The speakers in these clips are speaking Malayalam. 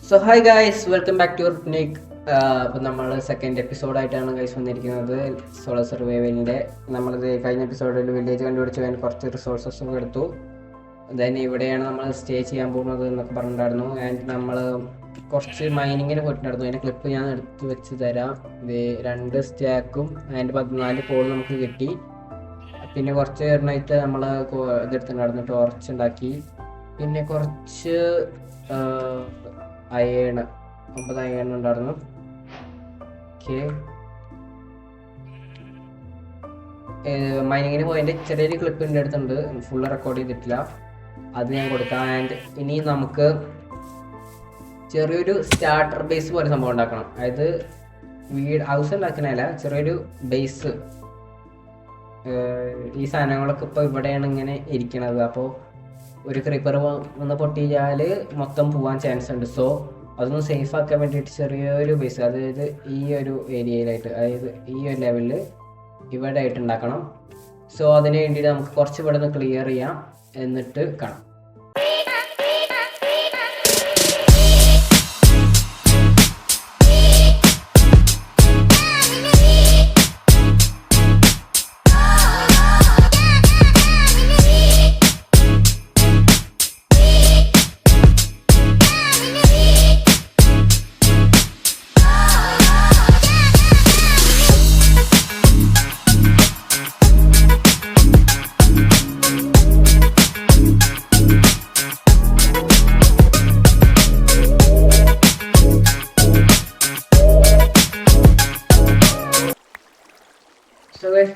So hi guys, welcome back to your Nick. അപ്പോൾ നമ്മൾ സെക്കൻഡ് എപ്പിസോഡായിട്ടാണ് ഗൈസ് വന്നിരിക്കുന്നത് സോളോ സർവൈവലിൻ്റെ. നമ്മളിത് കഴിഞ്ഞ എപ്പിസോഡിൽ വില്ലേജ് കണ്ടുപിടിച്ച് അതിന് കുറച്ച് റിസോഴ്സസ് ഒക്കെ എടുത്തു. ദെൻ ഇവിടെയാണ് നമ്മൾ സ്റ്റേ ചെയ്യാൻ പോകുന്നത് എന്നൊക്കെ പറഞ്ഞിട്ടുണ്ടായിരുന്നു. ആൻഡ് നമ്മൾ കുറച്ച് മൈനിങ്ങിന് പോയിട്ടുണ്ടായിരുന്നു. അതിൻ്റെ ക്ലിപ്പ് ഞാൻ എടുത്ത് വെച്ച് തരാം. ഇത് 2 സ്റ്റാക്കും ആൻഡ് 14 പോൾ നമുക്ക് കിട്ടി. പിന്നെ കുറച്ച് എണ്ണയിട്ട് നമ്മൾ ഇതെടുത്തിട്ടുണ്ടായിരുന്നു, ടോർച്ച് ഉണ്ടാക്കി. പിന്നെ കുറച്ച് അയേൺ 9 അയേൺ ഉണ്ടായിരുന്നു. ഓക്കെ, മൈനിങ്ങിന് പോയതിൻ്റെ ചെറിയൊരു ക്ലിപ്പ് എൻ്റെ അടുത്തുണ്ട്, ഫുള്ള് റെക്കോർഡ് ചെയ്തിട്ടില്ല, അത് ഞാൻ കൊടുക്കാം. ആൻഡ് ഇനി നമുക്ക് ചെറിയൊരു സ്റ്റാർട്ടർ ബേസ് പോലെ സംഭവം ഉണ്ടാക്കണം. അതായത് വീട് ഹൗസ് ഉണ്ടാക്കുന്നതല്ല, ചെറിയൊരു ബേസ്. ഈ സാധനങ്ങളൊക്കെ ഇപ്പോൾ ഇവിടെയാണ് ഇങ്ങനെ ഇരിക്കണത്. അപ്പോൾ ഒരു ക്രീപ്പർ വന്ന് പൊട്ടിയാൽ മൊത്തം പോകാൻ ചാൻസ് ഉണ്ട്. സോ അതൊന്ന് സേഫ് ആക്കാൻ വേണ്ടിയിട്ട് ചെറിയൊരു ബേസ്, അതായത് ഈ ഒരു ഏരിയയിലായിട്ട്, അതായത് ഈ ഒരു ലെവലിൽ ഇവിടെ ആയിട്ട് ഉണ്ടാക്കണം. സോ അതിന് വേണ്ടിയിട്ട് നമുക്ക് കുറച്ച് ഇവിടെ നിന്ന് ക്ലിയർ ചെയ്യാം, എന്നിട്ട് കാണാം.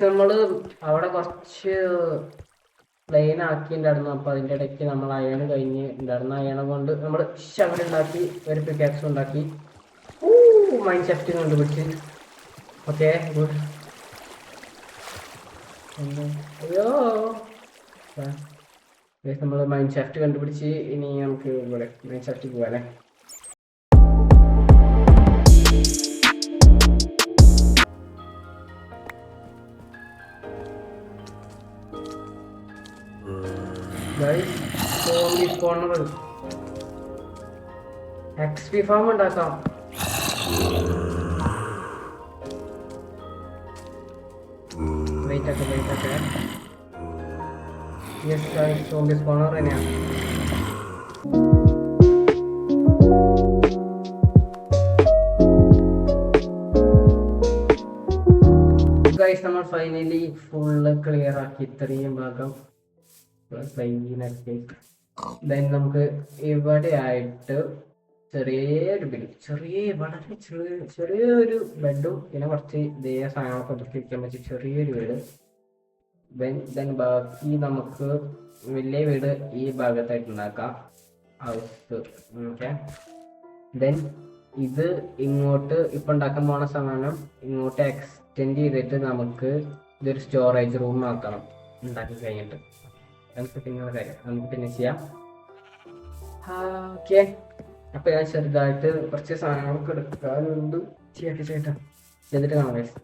നമ്മൾ അവിടെ കുറച്ച് പ്ലെയിൻ ആക്കിയിട്ടുണ്ടായിരുന്നു. അപ്പോൾ അതിൻ്റെ ഇടയ്ക്ക് നമ്മൾ അയൺ കഴിഞ്ഞ് ഉണ്ടായിരുന്നു. അയൺ കൊണ്ട് നമ്മൾ ഷവർ ഉണ്ടാക്കി, ഒരു പിക്കാക്സ് ഉണ്ടാക്കി. മൈൻ ഷാഫ്റ്റ് കണ്ടുപിടിച്ച്. Okay, good. അയ്യോ, നമ്മൾ മൈൻ ഷാഫ്റ്റ് കണ്ടുപിടിച്ച്. ഇനി നമുക്ക് ഇവിടെ മൈൻ ഷാഫ്റ്റ് പോകാല്ലേ. എക്സ്പി ഫാം ഉണ്ടാക്കാം. വെയിറ്റ് ഒക്കെ യെസ് ഗൈസ്, സോംബി സ്പോണർ തന്നെയാണ്. ഗൈസ്, നമ്മൾ ഫൈനലി ഫുള്ള് ക്ലിയർ ആക്കി. ഇത്രയും ഭാഗം ദെൻ നമുക്ക് ഇവിടെ ആയിട്ട് ചെറിയൊരു ബിൽഡ്, വളരെ ചെറിയൊരു ബെഡും പിന്നെ കുറച്ച് ഇതേ സാധനങ്ങളൊക്കെ ഒതുക്കിക്കാൻ പറ്റിയ ചെറിയൊരു വീട്. ദെൻ ബാക്കി നമുക്ക് വലിയ വീട് ഈ ഭാഗത്തായിട്ട് ഉണ്ടാക്കാം, ഹൗസ്. ഓക്കെ, ദെൻ ഇത് ഇങ്ങോട്ട് ഇപ്പം ഉണ്ടാക്കാൻ പോണ സാധനം ഇങ്ങോട്ട് എക്സ്റ്റെൻഡ് ചെയ്തിട്ട് നമുക്ക് ഇതൊരു സ്റ്റോറേജ് റൂം ആക്കണം ഉണ്ടാക്കി കഴിഞ്ഞിട്ട്. നമുക്ക് പിന്നെ ചെയ്യാം. ഓക്കെ, അപ്പൊ ഞാൻ ചെറുതായിട്ട് കുറച്ച് സാധനങ്ങളൊക്കെ എടുക്കാനുണ്ട്. ചേട്ടാ എന്നിട്ട് കാണാം ഗൈസ്.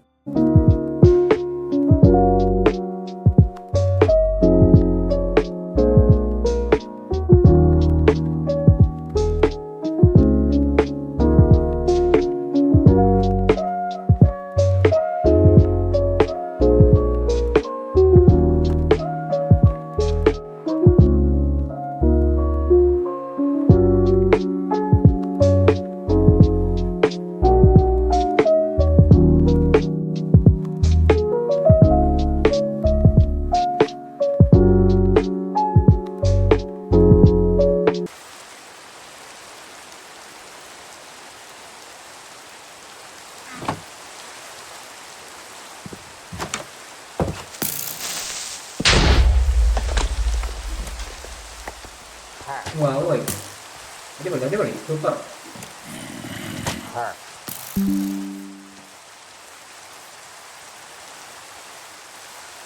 അടിപൊളി, സൂപ്പർ.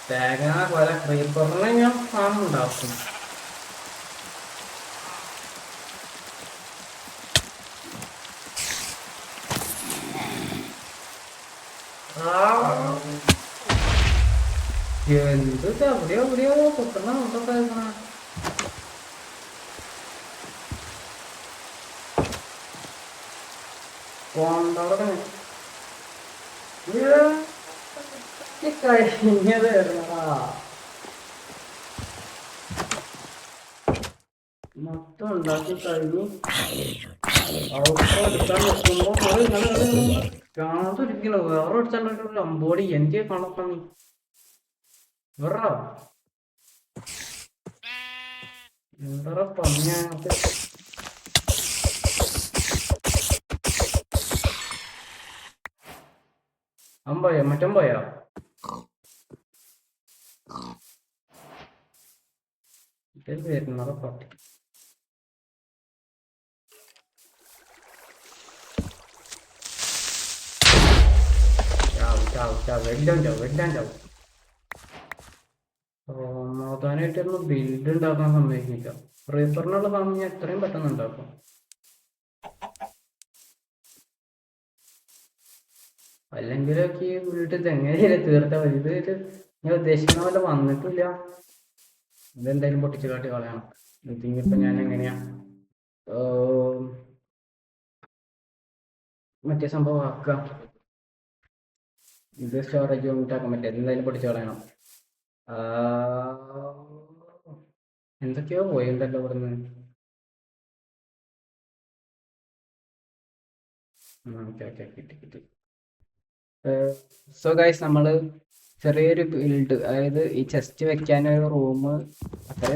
തേങ്ങ പോലെ ക്രീപ്പറിനെ ഞാൻ ഫാം ഉണ്ടാക്കും. എന്ത് എവിടെയോ പൊട്ടുന്ന എന്തൊക്കെ കൊണ്ടോടെ കഴിഞ്ഞത് മൊത്തം ഉണ്ടാക്കി കഴിഞ്ഞു. എടുക്കാൻ വെക്കുമ്പോ കാണാതിരിക്കണോ വേറെ എടുത്തോണ്ടൊരു അമ്പോടി എന്തിയെ കാണാൻ വേറെ വേറെ പന്നിയാകത്ത് അമ്പോയോ മറ്റമ്പോയോ വരുന്നറ പട്ടി എല്ലാം ചാവും. സമാധാനമായിട്ടൊന്നും ബിൽഡ് ഉണ്ടാക്കാൻ സമ്മതിക്കില്ല. റീപ്പറിനുള്ള സാധനം ഞാൻ എത്രയും പെട്ടെന്ന് ഉണ്ടാക്കും. അല്ലെങ്കിലൊക്കെ ഈ വീട്ടിൽ എങ്ങനെയല്ലേ തീർത്താൽ മതി. ഇത് ഞാൻ ഉദ്ദേശിക്കുന്ന പോലെ വന്നിട്ടില്ല. ഇതെന്തായാലും പൊട്ടിച്ച് കാട്ടി കളയണം. ഇതിങ്ങിപ്പോ ഞാൻ എങ്ങനെയാ മറ്റേ സംഭവം ആക്കാം. ഇത് സ്റ്റോറേജ് യൂണിറ്റ് ആക്കാൻ പറ്റും. എന്തായാലും പൊട്ടിച്ച് കളയണം. എന്തൊക്കെയോ പോയിണ്ടല്ലോ ഇവിടുന്ന്. കിട്ടി. സോ ഗൈസ് നമ്മള് ചെറിയൊരു ബിൽഡ്, അതായത് ഈ ചെസ്റ്റ് വെക്കാൻ ഒരു റൂം അത്ര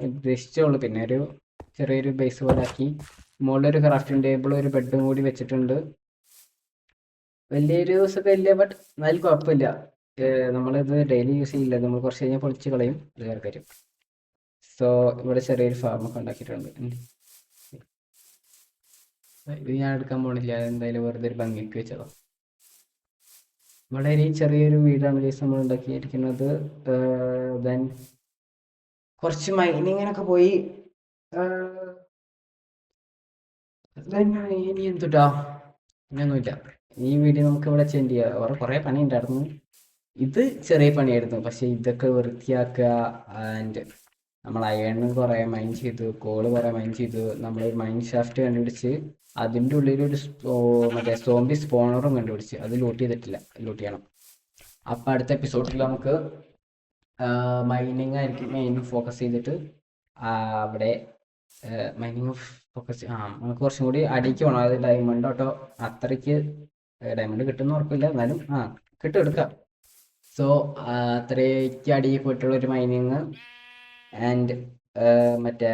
ഉദ്ദേശിച്ചുള്ളൂ. പിന്നെ ഒരു ചെറിയൊരു ബേസ് പോലെ ആക്കി മുകളിലൊരു ക്രാഫ്റ്റിംഗ് ടേബിൾ ഒരു ബെഡും കൂടി വെച്ചിട്ടുണ്ട്. വലിയൊരു യൂസൊക്കെ ഇല്ല, ബട്ട് എന്നാലും കുഴപ്പമില്ല. നമ്മളിത് ഡെയിലി യൂസ് ചെയ്യില്ല, നമ്മൾ കുറച്ച് കഴിഞ്ഞാൽ പൊളിച്ച് കളയും. അത് വേറെ കാര്യം. സോ ഇവിടെ ചെറിയൊരു ഫാമൊക്കെ ഉണ്ടാക്കിയിട്ടുണ്ട്. ഇത് ഞാൻ എടുക്കാൻ പോണില്ല, എന്തായാലും വെറുതെ ഒരു ഭംഗിക്ക് വെച്ചതോ. വളരെ ചെറിയൊരു വീടാണ് ഗൈസ് നമ്മൾ ഉണ്ടാക്കിയിരിക്കുന്നത്. ദെൻ കുറച്ച് മൈനിങ്ങിനൊക്കെ പോയി. ഇനി എന്തുട്ടാ ഇനിയൊന്നുമില്ല. ഈ വീഡിയോ നമുക്ക് ഇവിടെ ചേഞ്ച് ചെയ്യാം. വേറെ കുറേ പണി ഉണ്ടായിരുന്നു. ഇത് ചെറിയ പണിയായിരുന്നു, പക്ഷെ ഇതൊക്കെ വൃത്തിയാക്കുക. ആൻഡ് നമ്മൾ അയണ് കുറേ മൈൻ ചെയ്തു, കോള് കുറേ മൈൻ ചെയ്തു. നമ്മൾ മൈൻ ഷാഫ്റ്റ് കണ്ടുപിടിച്ച് അതിൻ്റെ ഉള്ളിലൊരു മറ്റേ സോംബി സ്പോണറും കണ്ടുപിടിച്ച്. അത് ലൂട്ട് ചെയ്തിട്ടില്ല, ലൂട്ട് ചെയ്യണം. അപ്പം അടുത്ത എപ്പിസോഡിൽ നമുക്ക് മൈനിങ് ആയിരിക്കും മെയിൻ ഫോക്കസ് ചെയ്തിട്ട്. അവിടെ മൈനിങ് ഫോക്കസ് നമുക്ക് കുറച്ചും കൂടി അടിക്ക് പോകണം. അതായത് ഡയമണ്ട് കേട്ടോ, അത്രയ്ക്ക് ഡയമണ്ട് കിട്ടുമെന്ന് ഉറപ്പില്ല, എന്നാലും കിട്ടും, എടുക്കാം. സോ അത്രയ്ക്ക് അടിയിൽ പോയിട്ടുള്ള ഒരു മൈനിങ് ആൻഡ് മറ്റേ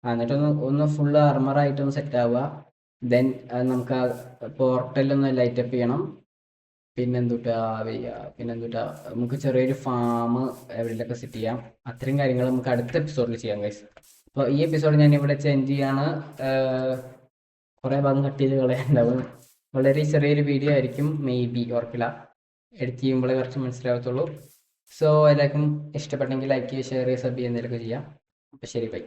എന്നിട്ടൊന്ന് ഫുള്ള് ആർമറായിട്ടൊന്ന് സെറ്റ് ആവുക. ദെൻ നമുക്ക് ആ പോർട്ടലൊന്ന് ലൈറ്റപ്പ് ചെയ്യണം. പിന്നെന്തുട്ടാ നമുക്ക് ചെറിയൊരു ഫാം എവിടെയൊക്കെ സെറ്റ് ചെയ്യാം. അത്രയും കാര്യങ്ങൾ നമുക്ക് അടുത്ത എപ്പിസോഡിൽ ചെയ്യാം ഗൈസ്. അപ്പോൾ ഈ എപ്പിസോഡ് ഞാൻ ഇവിടെ ചേഞ്ച് ചെയ്യാണ്. കുറേ ഭാഗം കട്ട് ചെയ്ത് കളയാനുണ്ടാവും. വളരെ ചെറിയൊരു വീഡിയോ ആയിരിക്കും, മേ ബി, ഓർക്കില്ല. എഡിറ്റ് ചെയ്യുമ്പോഴേ കുറച്ച് മനസ്സിലാകത്തുള്ളൂ. സോ എല്ലാവർക്കും ഇഷ്ടപ്പെട്ടെങ്കിൽ ലൈക്ക് ചെയ്യുക, ഷെയർ ചെയ്യുക, സബ് ചെയ്യുക, എന്തെങ്കിലുമൊക്കെ ചെയ്യാം. അപ്പോൾ ശരി, ബൈ.